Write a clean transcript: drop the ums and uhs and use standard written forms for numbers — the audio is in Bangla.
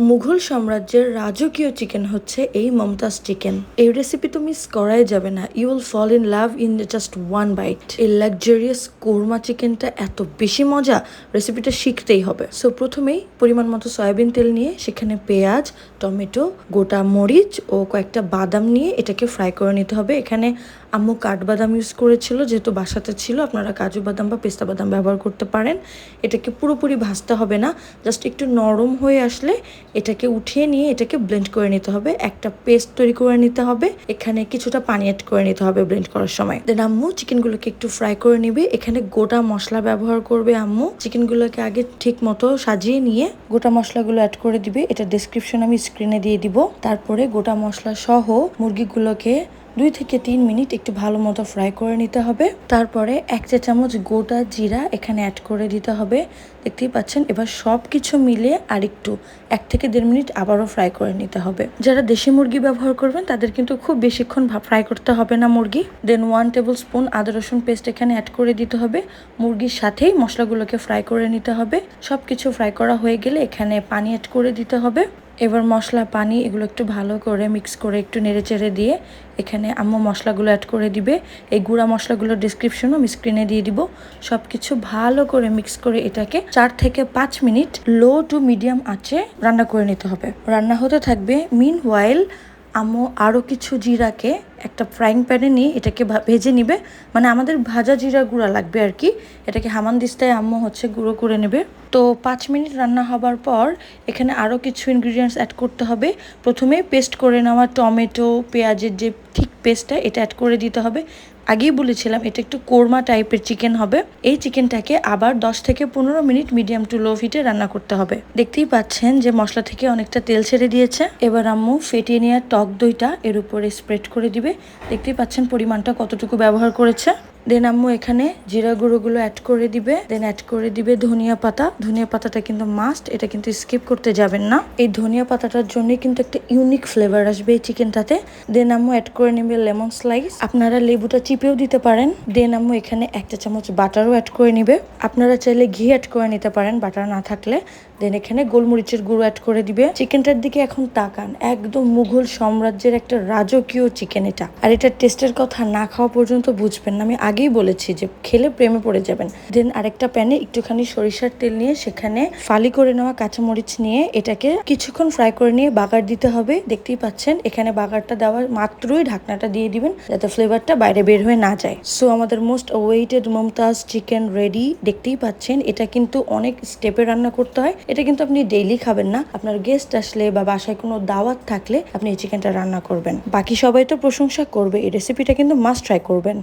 মুঘল সাম্রাজ্যের রাজকীয় চিকেন হচ্ছে এই মমতাজ চিকেন। এই রেসিপি তো মিস করাই যাবে না। You will fall in love in just one bite. এই লাক্সারিয়াস কোরমা চিকেনটা এত বেশি মজা, রেসিপিটা শিখতেই হবে। সো প্রথমেই পরিমাণ মতো সয়াবিন তেল নিয়ে সেখানে পেঁয়াজ, টমেটো, গোটা মরিচ ও কয়েকটা বাদাম নিয়ে এটাকে ফ্রাই করে নিতে হবে। এখানে আম্মু কাঠবাদাম ইউজ করেছিল, যেহেতু বাসাতে ছিল। আপনারা কাজু বাদাম বা পেস্তা বাদাম ব্যবহার করতে পারেন। এটাকে পুরোপুরি ভাজতে হবে না, জাস্ট একটু নরম হয়ে আসলে এটাকে উঠিয়ে নিয়ে এটাকে ব্লেন্ড করে নিতে হবে। একটা পেস্ট তৈরি করে নিতে হবে। এখানে কিছুটা পানি অ্যাড করে নিতে হবে ব্লেন্ড করার সময়। দেন আম্মু চিকেনগুলোকে একটু ফ্রাই করে নিবে। এখানে গোটা মশলা ব্যবহার করবে আম্মু। চিকেনগুলোকে আগে ঠিক মতো সাজিয়ে নিয়ে গোটা মশলাগুলো অ্যাড করে দিবে। এটা ডেসক্রিপশন আমি স্ক্রিনে দিয়ে দিব। তারপরে গোটা মশলা সহ মুরগিগুলোকে 2 থেকে 3 মিনিট একটু ভালো মতো ফ্রাই করে নিতে হবে। তারপরে 1 চা চামচ গোটা জিরা এখানে অ্যাড করে দিতে হবে। দেখতেই পাচ্ছেন। এবার সব কিছু মিলিয়ে আরেকটু 1 থেকে 1.5 মিনিট আবারও ফ্রাই করে নিতে হবে। যারা দেশি মুরগি ব্যবহার করবেন তাদের কিন্তু খুব বেশিক্ষণ ফ্রাই করতে হবে না মুরগি। দেন 1 টেবিল স্পুন আদা রসুন পেস্ট এখানে অ্যাড করে দিতে হবে। মুরগির সাথেই মশলাগুলোকে ফ্রাই করে নিতে হবে। সব কিছু ফ্রাই করা হয়ে গেলে এখানে পানি অ্যাড করে দিতে হবে। এবার মশলা, পানি এগুলো একটু ভালো করে মিক্স করে একটু নেড়ে চেড়ে দিয়ে এখানে আম্মু মশলাগুলো অ্যাড করে দিবে। এই গুঁড়া মশলাগুলোর ডিসক্রিপশনও আমি স্ক্রিনে দিয়ে দিব। সব কিছু ভালো করে মিক্স করে এটাকে 4 থেকে 5 মিনিট লো টু মিডিয়াম আঁচে রান্না করে নিতে হবে। রান্না হতে থাকবে। মিন ওয়াইল আম্মু আরও কিছু জিরাকে একটা ফ্রাইং প্যানে নিয়ে এটাকে ভেজে নিবে। মানে আমাদের ভাজা জিরা গুঁড়া লাগবে আর কি। এটাকে হামানদিস্তায় আম্মু গুঁড়ো করে নেবে। তো 5 মিনিট রান্না হবার পর এখানে আরও কিছু ইনগ্রিডিয়েন্টস অ্যাড করতে হবে। প্রথমে পেস্ট করে নেওয়া টমেটো, পেঁয়াজের যে ঠিক পেস্টটা এটা অ্যাড করে দিতে হবে। আগেই বলেছিলাম এটা একটু কোরমা টাইপের চিকেন হবে। এই চিকেনটাকে আবার 10 থেকে 15 মিনিট মিডিয়াম টু লো হিটে রান্না করতে হবে। দেখতেই পাচ্ছেন যে মশলা থেকে অনেকটা তেল ছেড়ে দিয়েছে। এবার আম্মু ফেটিয়ে নেওয়া টক দইটা এর উপরে স্প্রেড করে দিবে। দেখতেই পাচ্ছেন পরিমাণটা কতটুকু ব্যবহার করেছে। দেন আম্মু এখানে জিরা গুঁড়োগুলো অ্যাড করে দিবে। দেন অ্যাড করে দিবে ধনিয়া পাতা। ধনিয়া পাতাটা কিন্তু মাস্ট, এটা কিন্তু স্কিপ করতে যাবেন না। এই ধনিয়া পাতাটার জন্যই কিন্তু একটা ইউনিক ফ্লেভার আসবে এই চিকেনটাতে। দেন আম্মু অ্যাড করে নেবে লেমন স্লাইস। আপনারা লেবুটা চিপেও দিতে পারেন। দেন আম্মু এখানে 1 চা চামচ বাটারও অ্যাড করে নিবে। আপনারা চাইলে ঘি অ্যাড করে নিতে পারেন বাটার না থাকলে। দেন এখানে গোলমরিচের গুঁড়ো অ্যাড করে দিবে। চিকেনটার দিকে এখন তাকান, একদম মুঘল সাম্রাজ্যের একটা রাজকীয় চিকেন এটা। আর এটার টেস্টের কথা না খাওয়া পর্যন্ত বুঝবেন না। আমি আগেই বলেছি যে খেলে প্রেমে পড়ে যাবেন। দেন আরেকটা প্যানে একটুখানি সরিষার তেল নিয়ে সেখানে ফালি করে নেওয়া কাঁচামরিচ নিয়ে এটাকে কিছুক্ষণ ফ্রাই করে নিয়ে বাগার দিতে হবে। দেখতেই পাচ্ছেন এখানে বাগারটা দেওয়ার মাত্রই ঢাকনাটা দিয়ে দিবেন, যাতে ফ্লেভারটা বাইরে বের হয়ে না যায়। সো আমাদের most waited Mumtaz chicken ready. দেখতেই পাচ্ছেন এটা কিন্তু অনেক স্টেপে রান্না করতে হয়। এটা কিন্তু আপনি ডেইলি খাবেন না। আপনার গেস্ট আসলে বা বাসায় কোনো দাওয়াত থাকলে আপনি এই চিকেনটা রান্না করবেন। বাকি সবাই তো প্রশংসা করবে। এই রেসিপিটা কিন্তু মাস্ট ট্রাই করবেন।